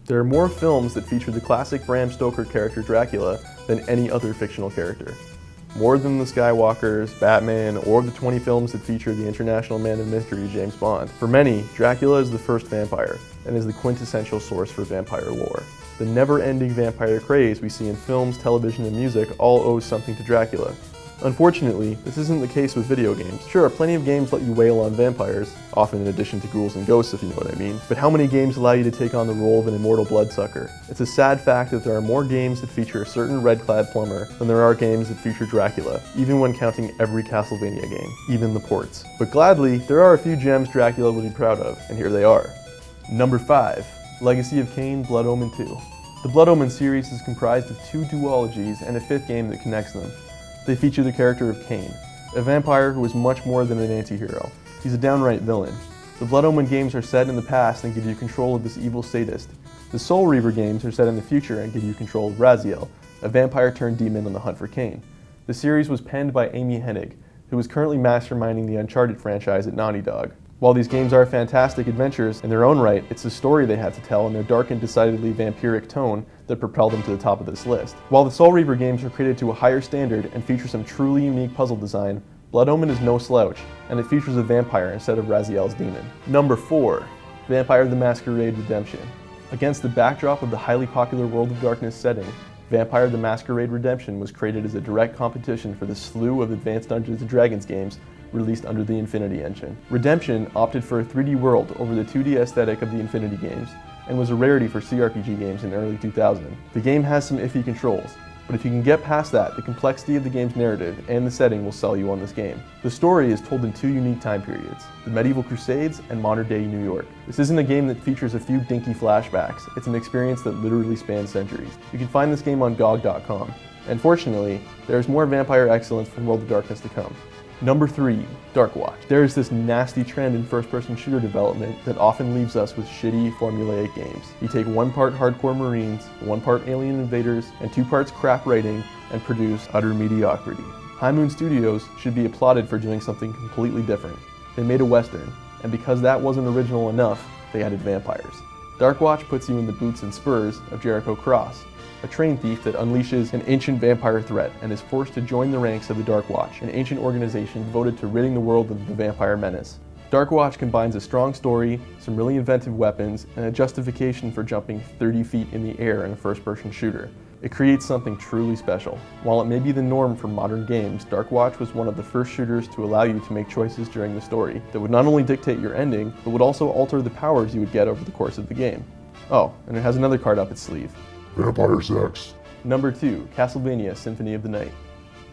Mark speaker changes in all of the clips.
Speaker 1: There are more films that feature the classic Bram Stoker character Dracula than any other fictional character. More than the Skywalkers, Batman, or the 20 films that feature the international man of mystery James Bond. For many, Dracula is the first vampire, and is the quintessential source for vampire lore. The never-ending vampire craze we see in films, television, and music all owes something to Dracula. Unfortunately, this isn't the case with video games. Sure, plenty of games let you wail on vampires, often in addition to ghouls and ghosts if you know what I mean, but how many games allow you to take on the role of an immortal bloodsucker? It's a sad fact that there are more games that feature a certain red-clad plumber than there are games that feature Dracula, even when counting every Castlevania game, even the ports. But gladly, there are a few gems Dracula would be proud of, and here they are. Number 5. Legacy of Kain, Blood Omen 2. The Blood Omen series is comprised of 2 duologies and a 5th game that connects them. They feature the character of Kain, a vampire who is much more than an anti-hero. He's a downright villain. The Blood Omen games are set in the past and give you control of this evil sadist. The Soul Reaver games are set in the future and give you control of Raziel, a vampire-turned-demon on the hunt for Kain. The series was penned by Amy Hennig, who is currently masterminding the Uncharted franchise at Naughty Dog. While these games are fantastic adventures in their own right, it's the story they have to tell and their dark and decidedly vampiric tone that propelled them to the top of this list. While the Soul Reaver games are created to a higher standard and feature some truly unique puzzle design, Blood Omen is no slouch, and it features a vampire instead of Raziel's demon. Number 4. Vampire the Masquerade Redemption. Against the backdrop of the highly popular World of Darkness setting, Vampire the Masquerade Redemption was created as a direct competition for the slew of advanced Dungeons & Dragons games released under the Infinity engine. Redemption opted for a 3D world over the 2D aesthetic of the Infinity games, and was a rarity for CRPG games in early 2000. The game has some iffy controls, but if you can get past that, the complexity of the game's narrative and the setting will sell you on this game. The story is told in 2 unique time periods, the medieval Crusades and modern-day New York. This isn't a game that features a few dinky flashbacks, it's an experience that literally spans centuries. You can find this game on GOG.com, and fortunately, there's more vampire excellence from World of Darkness to come. Number 3. Dark Watch. There is this nasty trend in first-person shooter development that often leaves us with shitty, formulaic games. You take 1 part hardcore Marines, 1 part Alien Invaders, and 2 parts crap writing, and produce utter mediocrity. High Moon Studios should be applauded for doing something completely different. They made a Western, and because that wasn't original enough, they added vampires. Dark Watch puts you in the boots and spurs of Jericho Cross, a train thief that unleashes an ancient vampire threat and is forced to join the ranks of the Dark Watch, an ancient organization devoted to ridding the world of the vampire menace. Dark Watch combines a strong story, some really inventive weapons, and a justification for jumping 30 feet in the air in a first-person shooter. It creates something truly special. While it may be the norm for modern games, Dark Watch was one of the first shooters to allow you to make choices during the story that would not only dictate your ending, but would also alter the powers you would get over the course of the game. Oh, and it has another card up its sleeve.
Speaker 2: Vampire sex.
Speaker 1: Number 2. Castlevania Symphony of the Night.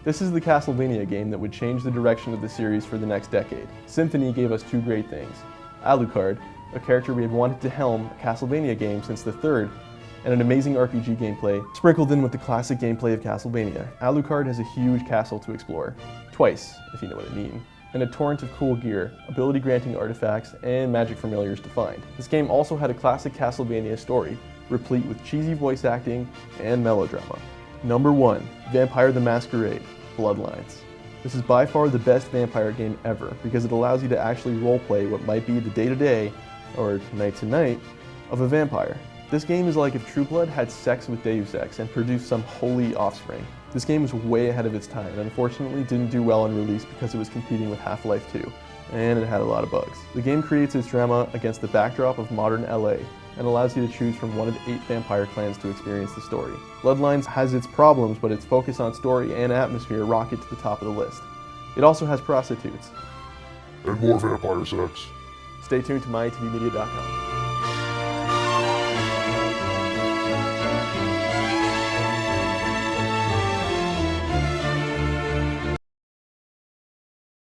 Speaker 1: This is the Castlevania game that would change the direction of the series for the next decade. Symphony gave us 2 great things. Alucard, a character we had wanted to helm a Castlevania game since the 3rd, and an amazing RPG gameplay, sprinkled in with the classic gameplay of Castlevania. Alucard has a huge castle to explore. Twice, if you know what I mean. And a torrent of cool gear, ability-granting artifacts, and magic familiars to find. This game also had a classic Castlevania story, replete with cheesy voice acting and melodrama. Number 1. Vampire the Masquerade, Bloodlines. This is by far the best vampire game ever because it allows you to actually roleplay what might be the day-to-day, or night-to-night, of a vampire. This game is like if True Blood had sex with Deus Ex and produced some holy offspring. This game was way ahead of its time and unfortunately didn't do well on release because it was competing with Half-Life 2, and it had a lot of bugs. The game creates its drama against the backdrop of modern LA, and allows you to choose from one of 8 vampire clans to experience the story. Bloodlines has its problems, but its focus on story and atmosphere rocket to the top of the list. It also has prostitutes.
Speaker 2: And more vampire sex.
Speaker 1: Stay tuned to mytvmedia.com.